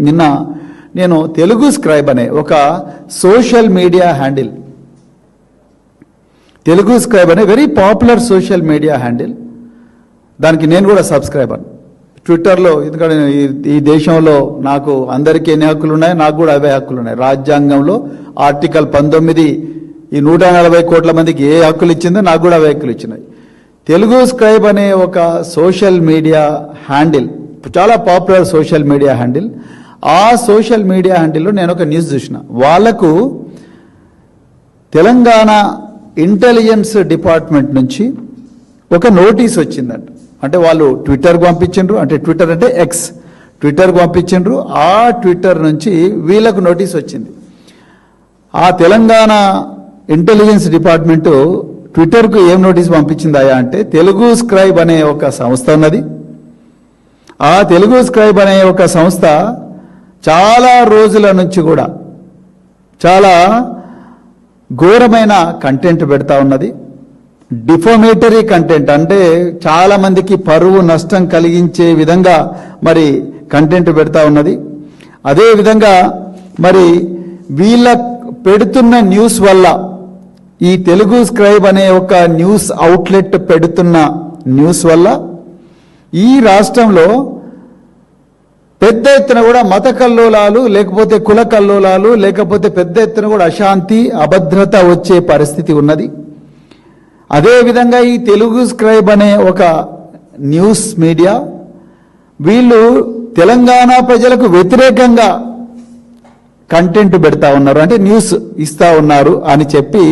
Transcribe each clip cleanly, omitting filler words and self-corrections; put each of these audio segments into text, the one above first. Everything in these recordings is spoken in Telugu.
నిన్న నేను తెలుగు స్క్రైబ్ అనే ఒక social media handle, Telugu scribe అనే very popular social media handle, దానికి నేను కూడా సబ్స్క్రైబర్ ట్విట్టర్లో. ఎందుకంటే ఈ దేశంలో నాకు అందరికీ ఎన్ని హక్కులు ఉన్నాయి, నాకు కూడా అవే హక్కులు ఉన్నాయి. రాజ్యాంగంలో ఆర్టికల్ 19 ఈ 140 కోట్ల మందికి ఏ హక్కులు ఇచ్చిందో నాకు కూడా అవే హక్కులు ఇచ్చినాయి. తెలుగు స్క్రైబ్ అనే ఒక సోషల్ మీడియా హ్యాండిల్, చాలా పాపులర్ సోషల్ మీడియా హ్యాండిల్. ఆ సోషల్ మీడియా హ్యాండిల్లో నేను ఒక న్యూస్ చూసిన. వాళ్లకు తెలంగాణ ఇంటెలిజెన్స్ డిపార్ట్మెంట్ నుంచి ఒక నోటీస్ వచ్చిందంట. అంటే వాళ్ళు ట్విట్టర్కి పంపించిండ్రు, అంటే ట్విట్టర్ అంటే ఎక్స్, ట్విట్టర్కి పంపించిండ్రు. ఆ ట్విట్టర్ నుంచి వీళ్ళకు నోటీస్ వచ్చింది. ఆ తెలంగాణ ఇంటెలిజెన్స్ డిపార్ట్మెంటు ట్విట్టర్కు ఏం నోటీస్ పంపించిందా అంటే, తెలుగు స్క్రైబ్ అనే ఒక సంస్థ ఉన్నది. ఆ తెలుగు స్క్రైబ్ అనే ఒక సంస్థ చాలా రోజుల నుంచి కూడా చాలా ఘోరమైన కంటెంట్ పెడతా ఉన్నది. డిఫామేటరీ కంటెంట్, అంటే చాలా మందికి పరువు నష్టం కలిగించే విధంగా మరి కంటెంట్ పెడతా ఉన్నది. అదేవిధంగా మరి వీళ్ళ పెడుతున్న న్యూస్ వల్ల, ఈ తెలుగు స్క్రైబ్ అనే ఒక న్యూస్ అవుట్లెట్ పెడుతున్న న్యూస్ వల్ల ఈ రాష్ట్రంలో పెద్ద ఎత్తున కూడా మత కల్లోలాలు, లేకపోతే కుల కల్లోలాలు, లేకపోతే పెద్ద ఎత్తున కూడా అశాంతి, అభద్రత వచ్చే పరిస్థితి ఉన్నది. అదేవిధంగా ఈ తెలుగు స్క్రైబ్ అనే ఒక న్యూస్ మీడియా వీళ్ళు తెలంగాణ ప్రజలకు వ్యతిరేకంగా కంటెంట్ పెడతా ఉన్నారు, అంటే న్యూస్ ఇస్తా ఉన్నారు అని చెప్పి,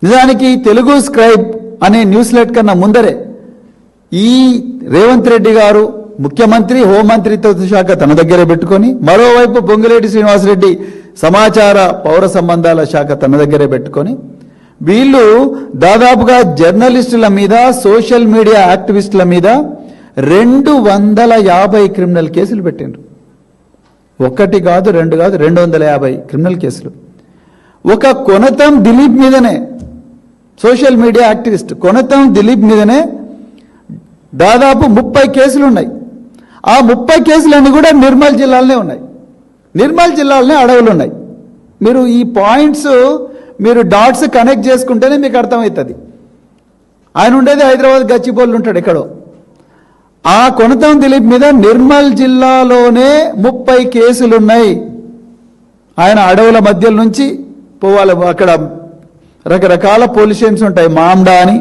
నిజానికి తెలుగు స్క్రైబ్ అనే న్యూస్ లెట్ కన్నా ముందరే ఈ రేవంత్ రెడ్డి గారు ముఖ్యమంత్రి, హోంమంత్రిత్వ శాఖ తన దగ్గరే పెట్టుకొని, మరోవైపు పొంగిరెడ్డి శ్రీనివాసరెడ్డి సమాచార పౌర సంబంధాల శాఖ తన దగ్గరే పెట్టుకొని, వీళ్ళు దాదాపుగా జర్నలిస్టుల మీద, సోషల్ మీడియా యాక్టివిస్టుల మీద 250 క్రిమినల్ కేసులు పెట్టిండ్రు. ఒకటి కాదు, రెండు కాదు, 250 క్రిమినల్ కేసులు. ఒక కొనతం దిలీప్ మీదనే, social media activist Konatham Dilip మీదనే దాదాపు 30 కేసులు ఉన్నాయి. ఆ 30 కేసులన్నీ కూడా నిర్మల్ జిల్లాలోనే ఉన్నాయి. నిర్మల్ జిల్లాలోనే అడవులు ఉన్నాయి. మీరు ఈ పాయింట్స్, మీరు డాట్స్ కనెక్ట్ చేసుకుంటేనే మీకు అర్థమవుతుంది. ఆయన ఉండేది హైదరాబాద్ గచ్చిబౌలి ఉంటాడు ఎక్కడో. ఆ కొనతం దిలీప్ మీద నిర్మల్ జిల్లాలోనే 30 కేసులున్నాయి. ఆయన అడవుల మధ్య నుంచి పోవాలి, అక్కడ రకరకాల పోలీస్ స్టేషన్స్ ఉంటాయి. మామ్డా అని,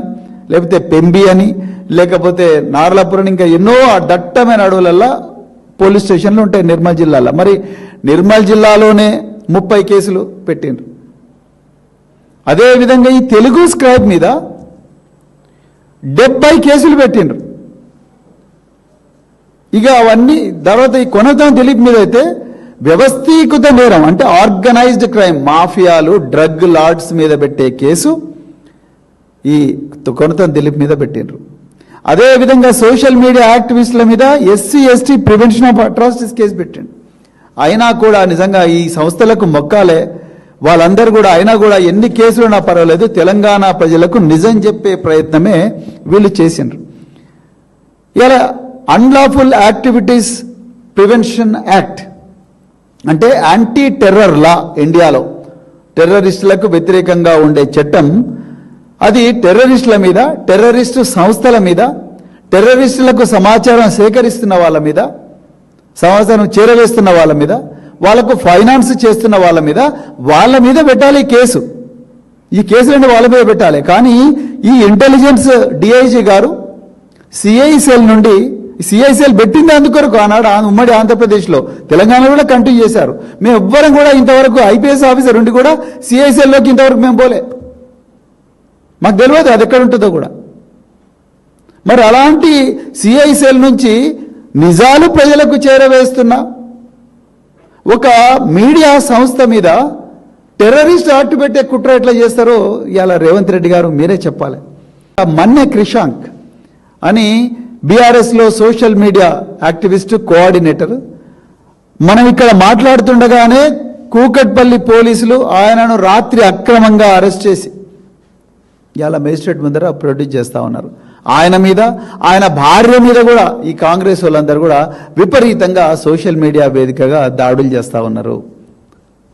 లేకపోతే పెంబి అని, లేకపోతే నార్లాపురం, ఇంకా ఎన్నో దట్టమైన అడవులల్లో పోలీస్ స్టేషన్లు ఉంటాయి నిర్మల్ జిల్లాలో. మరి నిర్మల్ జిల్లాలోనే 30 కేసులు పెట్టిండ్రు. అదేవిధంగా ఈ తెలుగు స్క్రైబ్ మీద 70 కేసులు పెట్టిండ్రు. ఇక అవన్నీ తర్వాత ఈ కొనతం దిలీప్ మీద అయితే వ్యవస్థీకృత నేరం, అంటే ఆర్గనైజ్డ్ క్రైమ్, మాఫియాలు, డ్రగ్ లార్డ్స్ మీద పెట్టే కేసు ఈ కొనతం దిలీప్ మీద పెట్టిండ్రు. అదేవిధంగా సోషల్ మీడియా యాక్టివిస్టుల మీద SC/ST prevention of atrocities case పెట్టిండు. అయినా కూడా నిజంగా ఈ సంస్థలకు మొక్కాలే, వాళ్ళందరూ కూడా అయినా కూడా ఎన్ని కేసులున్నా పర్వాలేదు, తెలంగాణ ప్రజలకు నిజం చెప్పే ప్రయత్నమే వీళ్ళు చేసిండ్రు. ఇలా అన్లాఫుల్ యాక్టివిటీస్ ప్రివెన్షన్ యాక్ట్, అంటే యాంటీ టెర్రర్ లా, ఇండియాలో టెర్రరిస్టులకు వ్యతిరేకంగా ఉండే చట్టం, అది టెర్రరిస్టుల మీద, టెర్రరిస్టు సంస్థల మీద, టెర్రరిస్టులకు సమాచారం సేకరిస్తున్న వాళ్ళ మీద, సమాచారం చేరవేస్తున్న వాళ్ళ మీద, వాళ్లకు ఫైనాన్స్ చేస్తున్న వాళ్ళ మీద పెట్టాలి కేసు. ఈ కేసులన్నీ వాళ్ళ మీద పెట్టాలి. కానీ ఈ ఇంటెలిజెన్స్ DIG గారు CICL నుండి, CICL పెట్టింది అందుకొరకు ఆనాడు ఉమ్మడి ఆంధ్రప్రదేశ్లో, తెలంగాణలో కూడా కంటిన్యూ చేశారు. మేము ఎవ్వరం కూడా ఇంతవరకు IPS ఆఫీసర్ ఉండి కూడా CICLలోకి ఇంతవరకు మేము పోలే, మాకు తెలియదు అది ఎక్కడ ఉంటుందో కూడా. మరి అలాంటి CICL నుంచి నిజాలు ప్రజలకు చేరవేస్తున్న ఒక మీడియా సంస్థ మీద టెర్రరిస్ట్ యాక్ట్ పెట్టే కుట్ర ఎట్లా చేస్తారో ఇవాళ రేవంత్ రెడ్డి గారు మీరే చెప్పాలి. మన్నె క్రిషాంక్ అని BRSలో సోషల్ మీడియా యాక్టివిస్ట్, కోఆర్డినేటర్, మనం ఇక్కడ మాట్లాడుతుండగానే కూకట్పల్లి పోలీసులు ఆయనను రాత్రి అక్రమంగా అరెస్ట్ చేసి ఇవాళ మేజిస్ట్రేట్ ముందర ప్రొడ్యూస్ చేస్తూ ఉన్నారు. ఆయన మీద, ఆయన భార్య మీద కూడా ఈ కాంగ్రెస్ వాళ్ళందరూ కూడా విపరీతంగా సోషల్ మీడియా వేదికగా దాడులు చేస్తూ ఉన్నారు.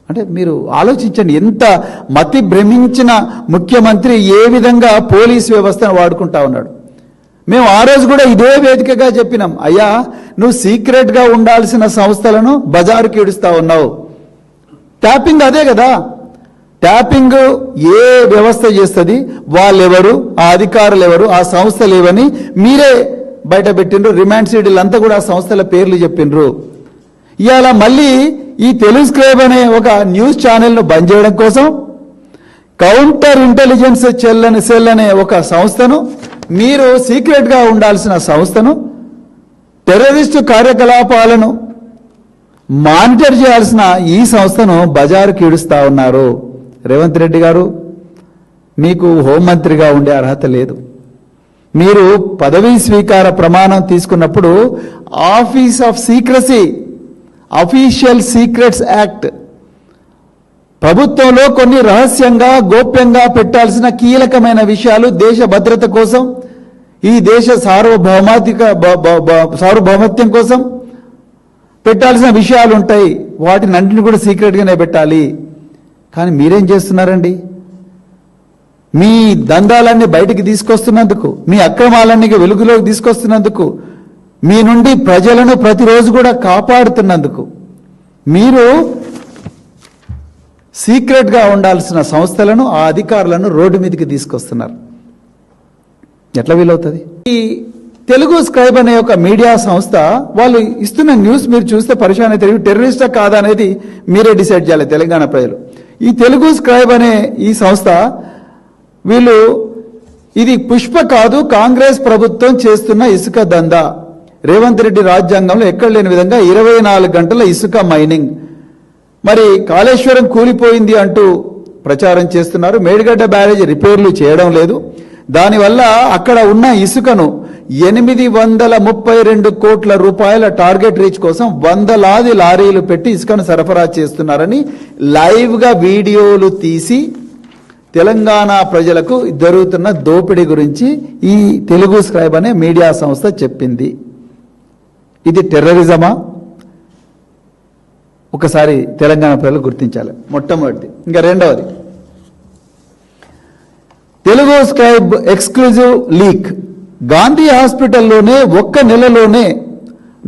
అంటే మీరు ఆలోచించండి, ఎంత మతి భ్రమించిన ముఖ్యమంత్రి ఏ విధంగా పోలీస్ వ్యవస్థను వాడుకుంటా ఉన్నాడు. మేము ఆ రోజు కూడా ఇదే వేదికగా చెప్పినాం, అయ్యా నువ్వు సీక్రెట్గా ఉండాల్సిన సంస్థలను బజారుకి ఇడుస్తా ఉన్నావు. ట్యాపింగ్ అదే కదా, ట్యాపింగ్ ఏ వ్యవస్థ చేస్తుంది, వాళ్ళెవరు, ఆ అధికారులు ఎవరు, ఆ సంస్థలు ఏవని మీరే బయట పెట్టిండ్రు. రిమాండ్ షీడ్లు అంతా కూడా ఆ సంస్థల పేర్లు చెప్పిండ్రు. ఇవాళ మళ్ళీ ఈ టెలిస్క్రైబ్ అనే ఒక న్యూస్ ఛానల్ను బంద్ చేయడం కోసం కౌంటర్ ఇంటెలిజెన్స్ సెల్ అనే ఒక సంస్థను, మీరు సీక్రెట్గా ఉండాల్సిన సంస్థను, టెర్రరిస్టు కార్యకలాపాలను మానిటర్ చేయాల్సిన ఈ సంస్థను బజారుకి ఈడుస్తా ఉన్నారు. రేవంత్ రెడ్డి గారు, మీకు హోంమంత్రిగా ఉండే అర్హత లేదు. మీరు పదవీ స్వీకార ప్రమాణం తీసుకున్నప్పుడు office of secrecy, official secrets act, ప్రభుత్వంలో కొన్ని రహస్యంగా గోప్యంగా పెట్టాల్సిన కీలకమైన విషయాలు దేశ భద్రత కోసం, ఈ దేశ సార్వభౌమత్యం కోసం పెట్టాల్సిన విషయాలు ఉంటాయి. వాటిని అన్నింటిని కూడా సీక్రెట్గానే పెట్టాలి. కానీ మీరేం చేస్తున్నారండి? మీ దందాలన్నీ బయటికి తీసుకొస్తున్నందుకు, మీ అక్రమాలన్నీ వెలుగులోకి తీసుకొస్తున్నందుకు, మీ నుండి ప్రజలను ప్రతిరోజు కూడా కాపాడుతున్నందుకు మీరు సీక్రెట్గా ఉండాల్సిన సంస్థలను, ఆ అధికారులను రోడ్డు మీదకి తీసుకొస్తున్నారు. ఎట్లా వీలవుతుంది? ఈ తెలుగు స్క్రైబ్ అనే ఒక మీడియా సంస్థ వాళ్ళు ఇస్తున్న న్యూస్ మీరు చూస్తే పరిశాన్ అయితే టెర్రరిస్టా కాదా అనేది మీరే డిసైడ్ చేయాలి తెలంగాణ ప్రజలు. ఈ తెలుగు స్క్రైబ్ అనే ఈ సంస్థ వీళ్ళు, ఇది పుష్ప కాదు, కాంగ్రెస్ ప్రభుత్వం చేస్తున్న ఇసుక దందా. రేవంత్ రెడ్డి రాజ్యాంగంలో ఎక్కడ లేని విధంగా 24 గంటల ఇసుక మైనింగ్. మరి కాళేశ్వరం కూలిపోయింది అంటూ ప్రచారం చేస్తున్నారు. మేడిగడ్డ బ్యారేజ్ రిపేర్లు చేయడం లేదు. దానివల్ల అక్కడ ఉన్న ఇసుకను 832 కోట్ల రూపాయల టార్గెట్ రీచ్ కోసం వందలాది లారీలు పెట్టి ఇసుకను సరఫరా చేస్తున్నారని లైవ్గా వీడియోలు తీసి తెలంగాణ ప్రజలకు జరుగుతున్న దోపిడీ గురించి ఈ తెలుగు స్క్రైబ్ అనే మీడియా సంస్థ చెప్పింది. ఇది టెర్రరిజమా? ఒకసారి తెలంగాణ ప్రజలు గుర్తించాలి. మొట్టమొదటిది. ఇంకా రెండవది, Telugu scribe exclusive leak. Gandhi హాస్పిటల్లోనే ఒక్క నెలలోనే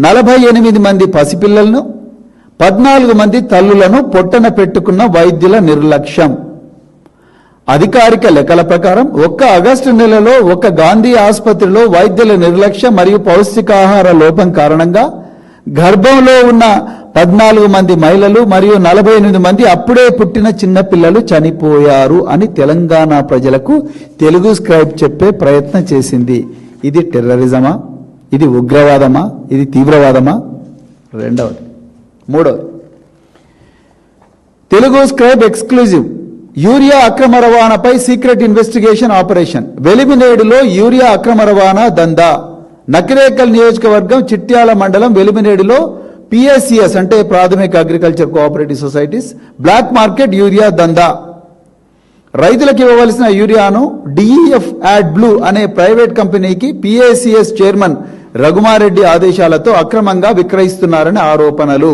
48 మంది పసిపిల్లలను, 14 మంది తల్లులను పొట్టన పెట్టుకున్న వైద్యుల నిర్లక్ష్యం. అధికారిక లెక్కల ప్రకారం ఒక్క ఆగస్టు నెలలో ఒక్క గాంధీ ఆసుపత్రిలో వైద్యుల నిర్లక్ష్యం మరియు పౌష్టికాహార లోపం కారణంగా గర్భంలో ఉన్న 14 మంది మహిళలు మరియు 48 మంది అప్పుడే పుట్టిన చిన్నపిల్లలు చనిపోయారు అని తెలంగాణ ప్రజలకు తెలుగు స్క్రైబ్ చెప్పే ప్రయత్నం చేసింది. ఇది టెర్రరిజమా? ఇది ఉగ్రవాదమా? ఇది తీవ్రవాదమా? రెండవది. మూడవది, తెలుగు స్క్రైబ్ ఎక్స్క్లూజివ్ యూరియా అక్రమ రవాణాపై సీక్రెట్ ఇన్వెస్టిగేషన్ ఆపరేషన్. వెలిమినేడులో యూరియా అక్రమ రవాణా దందా. నకిరేకల్ నియోజకవర్గం చిట్యాల మండలం వెలిమినేడులో పిఎస్సిఎస్ అంటే ప్రాథమిక agriculture cooperative societies black market urea దందా. రైతులకు ఇవ్వవలసిన యూరియాను డిఈఎఫ్ యాడ్ బ్లూ అనే ప్రైవేట్ కంపెనీకి పిఎస్సిఎస్ చైర్మన్ రఘుమారెడ్డి ఆదేశాలతో అక్రమంగా విక్రయిస్తున్నారని ఆరోపణలు.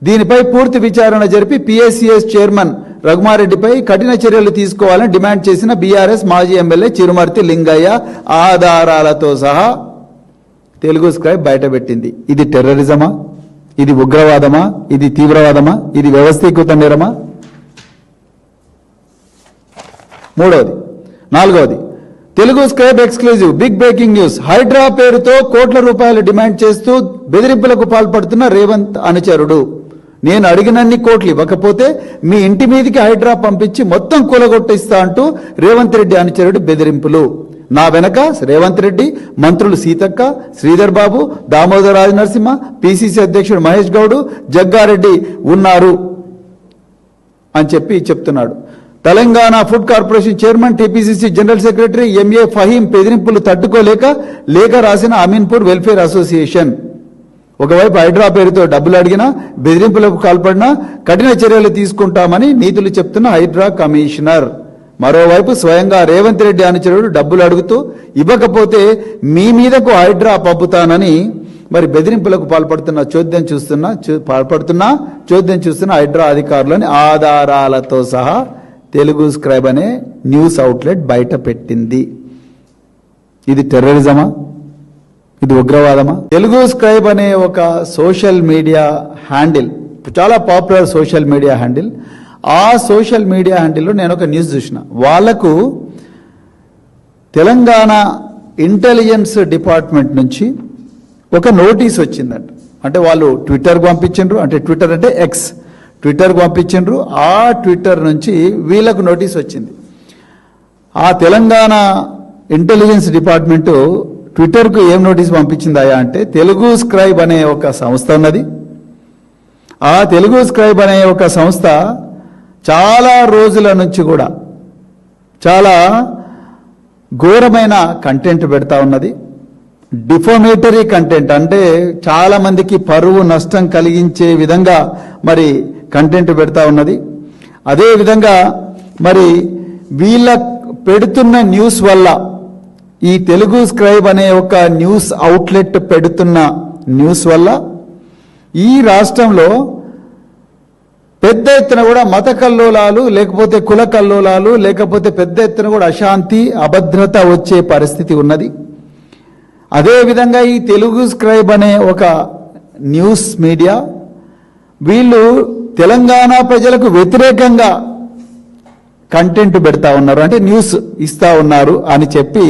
దీనిపై పూర్తి విచారణ జరిపి పిఎస్సిఎస్ చైర్మన్ రఘుమారెడ్డిపై కఠిన చర్యలు తీసుకోవాలని డిమాండ్ చేసిన బీఆర్ఎస్ మాజీ ఎమ్మెల్యే చిరుమర్తి లింగయ్య ఆధారాలతో సహా తెలుగు స్క్రైబ్ బయటపెట్టింది. ఇది టెర్రరిజమా? ఇది ఉగ్రవాదమా? ఇది తీవ్రవాదమా? ఇది వ్యవస్థీకృత నేరమా? మూడవది. నాలుగవది, Telugu scribe exclusive big breaking news. Hydraa పేరుతో కోట్ల రూపాయలు డిమాండ్ చేస్తూ బెదిరింపులకు పాల్పడుతున్న రేవంత్ అనుచరుడు. నేను అడిగినన్ని కోట్లు ఇవ్వకపోతే మీ ఇంటి మీదికి హైడ్రా పంపించి మొత్తం కూలగొట్టిస్తా అంటూ రేవంత్ రెడ్డి అనుచరుడు బెదిరింపులు. నా వెనక రేవంత్ రెడ్డి, మంత్రులు సీతక్క, శ్రీధర్ బాబు, దామోదర్ రాజ నరసింహ, పిసిసి అధ్యక్షుడు మహేష్ గౌడ్, జగ్గారెడ్డి ఉన్నారు అని చెప్తున్నాడు. Telangana food corporation chairman, TPCC general secretary MA Faheem బెదిరింపులు తట్టుకోలేక లేఖ రాసిన అమీన్పూర్ వెల్ఫేర్ అసోసియేషన్. ఒకవైపు హైడ్రా పేరుతో డబ్బులు అడిగినా, బెదిరింపులకు పాల్పడినా కఠిన చర్యలు తీసుకుంటామని నీతులు చెప్తున్న హైడ్రా కమిషనర్. మరోవైపు స్వయంగా రేవంత్ రెడ్డి అనుచరుడు డబ్బులు అడుగుతూ ఇవ్వకపోతే మీ మీదకు హైడ్రా పంపుతానని మరి బెదిరింపులకు పాల్పడుతున్న చోద్యం చూస్తున్న హైడ్రా అధికారులని ఆధారాలతో సహా తెలుగు స్క్రైబ్ అనే న్యూస్ అవుట్లెట్ బయట పెట్టింది. ఇది టెర్రరిజమా? ఇది ఉగ్రవాదమా? తెలుగు స్క్రైబ్ అనే ఒక సోషల్ మీడియా హ్యాండిల్, చాలా పాపులర్ సోషల్ మీడియా హ్యాండిల్. ఆ సోషల్ మీడియా హ్యాండిల్లో నేను ఒక న్యూస్ చూసిన. వాళ్లకు తెలంగాణ ఇంటెలిజెన్స్ డిపార్ట్మెంట్ నుంచి ఒక నోటీస్ వచ్చిందంట. అంటే వాళ్ళు ట్విట్టర్కి పంపించిండ్రు, అంటే ట్విట్టర్ అంటే ఎక్స్, ట్విట్టర్కి పంపించిండ్రు. ఆ ట్విట్టర్ నుంచి వీళ్ళకు నోటీస్ వచ్చింది. ఆ తెలంగాణ ఇంటెలిజెన్స్ డిపార్ట్మెంటు ట్విట్టర్కు ఏం నోటీస్ పంపించిందాయా అంటే, తెలుగు స్క్రైబ్ అనే ఒక సంస్థ ఉన్నది. ఆ తెలుగు స్క్రైబ్ అనే ఒక సంస్థ చాలా రోజుల నుంచి కూడా చాలా ఘోరమైన కంటెంట్ పెడతా ఉన్నది. డిఫామేటరీ కంటెంట్, అంటే చాలా మందికి పరువు నష్టం కలిగించే విధంగా మరి కంటెంట్ పెడతా ఉన్నది. అదేవిధంగా మరి వీళ్ళ పెడుతున్న న్యూస్ వల్ల, ఈ తెలుగు స్క్రైబ్ అనే ఒక న్యూస్ అవుట్లెట్ పెడుతున్న న్యూస్ వల్ల ఈ రాష్ట్రంలో పెద్ద ఎత్తున కూడా మత కల్లోలాలు, లేకపోతే కుల కల్లోలాలు, లేకపోతే పెద్ద ఎత్తున కూడా అశాంతి, అభద్రత వచ్చే పరిస్థితి ఉన్నది. అదేవిధంగా ఈ తెలుగు స్క్రైబ్ అనే ఒక న్యూస్ మీడియా వీళ్ళు తెలంగాణ ప్రజలకు వ్యతిరేకంగా కంటెంట్ పెడతా ఉన్నారు, అంటే న్యూస్ ఇస్తా ఉన్నారు అని చెప్పి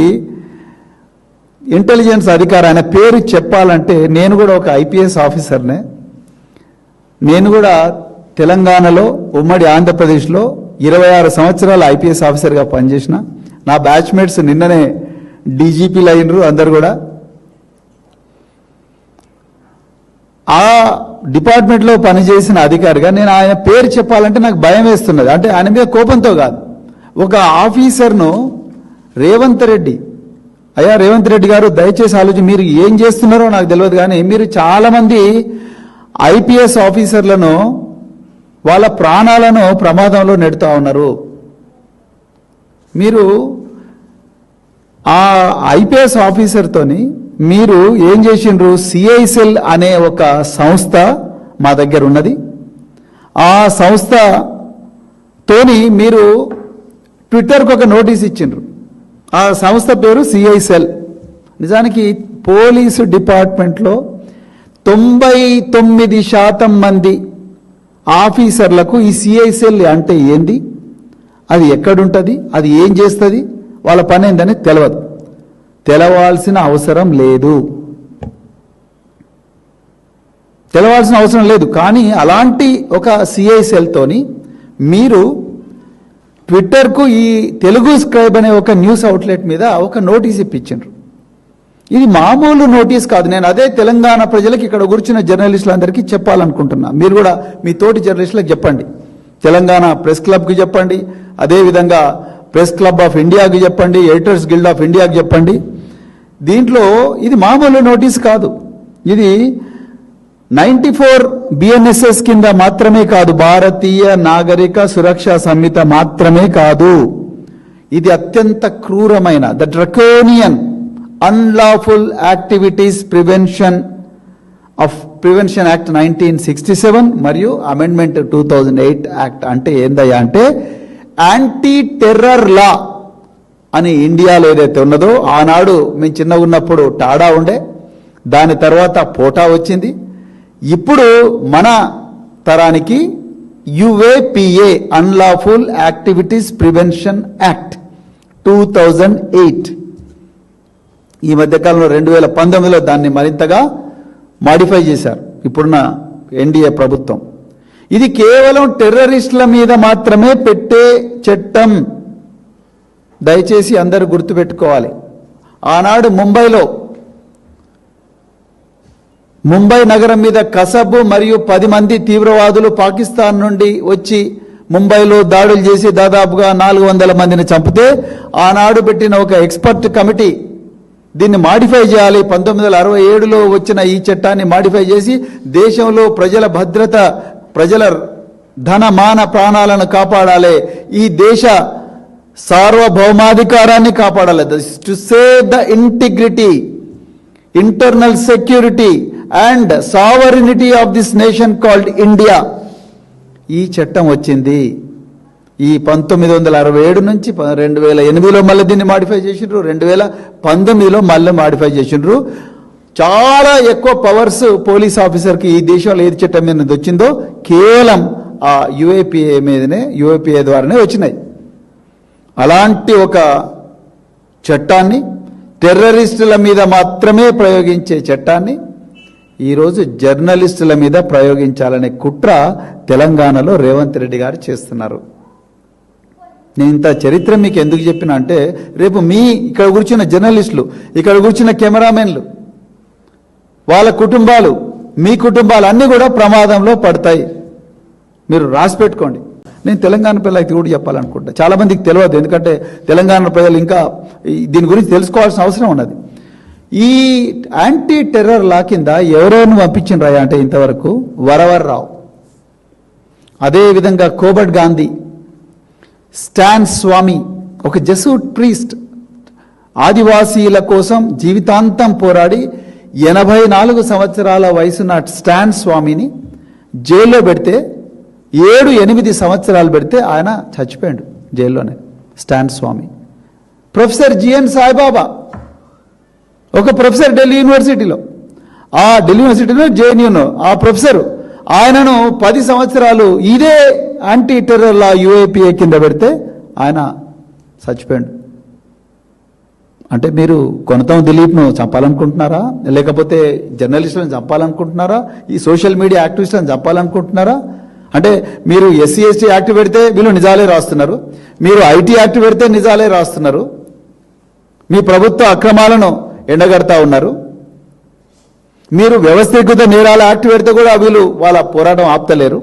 ఇంటెలిజెన్స్ అధికారి, ఆయన పేరు చెప్పాలంటే, నేను కూడా ఒక ఐపీఎస్ ఆఫీసర్నే. నేను కూడా తెలంగాణలో ఉమ్మడి ఆంధ్రప్రదేశ్లో 26 సంవత్సరాలు ఐపీఎస్ ఆఫీసర్గా పనిచేసిన. నా బ్యాచ్మేట్స్ నిన్ననే డీజీపీలు అయినరు అందరు కూడా. ఆ డిపార్ట్మెంట్లో పనిచేసిన అధికారిగా నేను ఆయన పేరు చెప్పాలంటే నాకు భయం వేస్తున్నది. అంటే ఆయన మీద కోపంతో కాదు, ఒక ఆఫీసర్ను రేవంత్ రెడ్డి, అయ్యా రేవంత్ రెడ్డి గారు దయచేసి ఆలోచన, మీరు ఏం చేస్తున్నారో నాకు తెలియదు, కానీ మీరు చాలామంది ఐపీఎస్ ఆఫీసర్లను వాళ్ళ ప్రాణాలను ప్రమాదంలో నెడుతూ ఉన్నారు. మీరు ఆ ఐపీఎస్ ఆఫీసర్తోని మీరు ఏం చేసిండ్రు? సిఐసెల్ అనే ఒక సంస్థ మా దగ్గర ఉన్నది. ఆ సంస్థతోని మీరు ట్విట్టర్కి ఒక నోటీస్ ఇచ్చిండ్రు. ఆ సంస్థ పేరు సిఐసెల్. నిజానికి పోలీసు డిపార్ట్మెంట్లో 99% మంది ఆఫీసర్లకు ఈ సిఐసెల్ అంటే ఏంది, అది ఎక్కడుంటుంది, అది ఏం చేస్తుంది, వాళ్ళ పని ఏందని తెలియదు. తెలవాల్సిన అవసరం లేదు. కానీ అలాంటి ఒక సిఐసెల్తోని మీరు ట్విట్టర్కు ఈ తెలుగు స్క్రైబ్ అనే ఒక న్యూస్ అవుట్లెట్ మీద ఒక నోటీస్ ఇప్పించారు. ఇది మామూలు నోటీస్ కాదు. నేను అదే తెలంగాణ ప్రజలకు, ఇక్కడ కూర్చున్న జర్నలిస్టులందరికీ చెప్పాలనుకుంటున్నా. మీరు కూడా మీ తోటి జర్నలిస్టులకు చెప్పండి, తెలంగాణ ప్రెస్ క్లబ్కి చెప్పండి, అదేవిధంగా ప్రెస్ క్లబ్ ఆఫ్ ఇండియాకి చెప్పండి, ఎడిటర్స్ గిల్డ్ ఆఫ్ ఇండియాకి చెప్పండి. దీంట్లో ఇది మామూలు నోటీస్ కాదు. ఇది 94 బిఎన్ఎస్ఎస్ కింద మాత్రమే కాదు, భారతీయ నాగరిక సురక్ష సంహిత మాత్రమే కాదు, ఇది అత్యంత క్రూరమైన the draconian unlawful activities prevention act 1967 మరియు అమెండ్మెంట్ 2008 యాక్ట్. అంటే ఏందయ్యా అంటే, యాంటీ టెర్రర్ లా అని ఇండియాలో ఏదైతే ఉన్నదో, ఆనాడు మేము చిన్నగా ఉన్నప్పుడు టాడా ఉండే, దాని తర్వాత పోటా వచ్చింది, ఇప్పుడు మన తరానికి UAPA unlawful activities prevention act 2008. ఈ మధ్యకాలంలో 2019లో దాన్ని మరింతగా మాడిఫై చేశారు ఇప్పుడున్న ఎన్డీఏ ప్రభుత్వం. ఇది కేవలం టెర్రరిస్టుల మీద మాత్రమే పెట్టే చట్టం. దయచేసి అందరూ గుర్తుపెట్టుకోవాలి. ఆనాడు ముంబై నగరం మీద కసబ్ మరియు 10 మంది తీవ్రవాదులు పాకిస్తాన్ నుండి వచ్చి ముంబైలో దాడులు చేసి దాదాపుగా 400 మందిని చంపితే, ఆనాడు పెట్టిన ఒక ఎక్స్పర్ట్ కమిటీ దీన్ని మాడిఫై చేయాలి, 1967లో వచ్చిన ఈ చట్టాన్ని మాడిఫై చేసి దేశంలో ప్రజల భద్రత, ప్రజల ధన మాన ప్రాణాలను కాపాడాలి, ఈ దేశ సార్వభౌమాధికారాన్ని కాపాడాలి. To save the integrity, internal security and sovereignty of this nation called India. ఈ చట్టం వచ్చింది ఈ 1967 నుంచి 2008లో మళ్ళీ దీన్ని మాడిఫై చేసిండ్రు, 2019లో మళ్ళీ మాడిఫై చేసిండ్రు. చాలా ఎక్కువ పవర్స్ పోలీస్ ఆఫీసర్కి ఈ దేశంలో ఏది చట్టం మీద వచ్చిందో కేవలం ఆ యుఏపిఏ ద్వారానే వచ్చినాయి. అలాంటి ఒక చట్టాన్ని, టెర్రరిస్టుల మీద మాత్రమే ప్రయోగించే చట్టాన్ని ఈరోజు జర్నలిస్టుల మీద ప్రయోగించాలనే కుట్ర తెలంగాణలో రేవంత్ రెడ్డి గారు చేస్తున్నారు. నేను ఇంత చరిత్ర మీకు ఎందుకు చెప్పినా అంటే, రేపు ఇక్కడ కూర్చున్న జర్నలిస్టులు, ఇక్కడ కూర్చున్న కెమెరామెన్లు, వాళ్ళ కుటుంబాలు, మీ కుటుంబాలు అన్నీ కూడా ప్రమాదంలో పడతాయి. మీరు రాసి పెట్టుకోండి. నేను తెలంగాణ పిల్లలకి కూడా చెప్పాలనుకుంటా. చాలామందికి తెలియదు, ఎందుకంటే తెలంగాణ ప్రజలు ఇంకా దీని గురించి తెలుసుకోవాల్సిన అవసరం ఉన్నది. ఈ యాంటీ టెర్రర్ లా కింద ఎవరెవరిని పంపించిండ్రా అంటే ఇంతవరకు వరవర్రావు, అదేవిధంగా కోబట్ గాంధీ, స్టాన్ స్వామి, ఒక జెసూట్ ప్రీస్ట్, ఆదివాసీల కోసం జీవితాంతం పోరాడి 84 సంవత్సరాల వయసున్న స్టాన్ స్వామిని జైల్లో పెడితే 7-8 సంవత్సరాలు పెడితే ఆయన చచ్చిపోయాడు జైల్లోనే. స్టాన్ స్వామి. ప్రొఫెసర్ జిఎన్ సాయిబాబా, ఒక ప్రొఫెసర్ ఢిల్లీ యూనివర్సిటీలో, జేఎన్యూలో ఆ ప్రొఫెసర్, ఆయనను 10 సంవత్సరాలు ఇదే యాంటీ టెర్రర్ లా యుఏపిఏ కింద పెడితే ఆయన చచ్చిపోయాడు. అంటే మీరు కొనతం దిలీప్ను చంపాలనుకుంటున్నారా, లేకపోతే జర్నలిస్టులను చంపాలనుకుంటున్నారా, ఈ సోషల్ మీడియా యాక్టివిస్టులను చంపాలనుకుంటున్నారా? అంటే మీరు ఎస్సీ ఎస్టీ యాక్ట్ పెడితే వీళ్ళు నిజాలే రాస్తున్నారు, మీరు ఐటీ యాక్ట్ పెడితే నిజాలే రాస్తున్నారు, మీ ప్రభుత్వ అక్రమాలను ఎండగడతా ఉన్నారు, మీరు వ్యవస్థీకృత నేరాల యాక్ట్ పెడితే కూడా వీళ్ళు వాళ్ళ పోరాటం ఆపుతలేరు,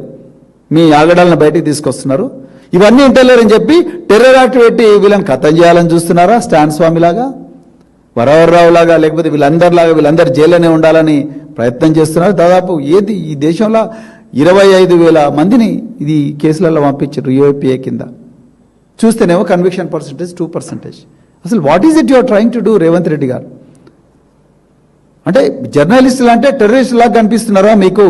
మీ ఆగడాలను బయటికి తీసుకొస్తున్నారు. ఇవన్నీ ఇంటలేరని చెప్పి టెర్రర్ యాక్ట్ పెట్టి వీళ్ళని ఖతం చేయాలని చూస్తున్నారా? స్టాన్ స్వామి లాగా, వరవర్రావు లాగా, లేకపోతే వీళ్ళందరూ జైల్లోనే ఉండాలని ప్రయత్నం చేస్తున్నారు. దాదాపు ఈ దేశంలో 25,000 మందిని ఇది కేసులలో పంపించారు యుఏపిఏ కింద. చూస్తేనేమో కన్విక్షన్ పర్సంటేజ్ 2%. అసలు what is it your trying to do Revanth Reddy గారు? అంటే జర్నలిస్టులు అంటే టెర్రరిస్ట్ లాగా కనిపిస్తున్నారా మీకు?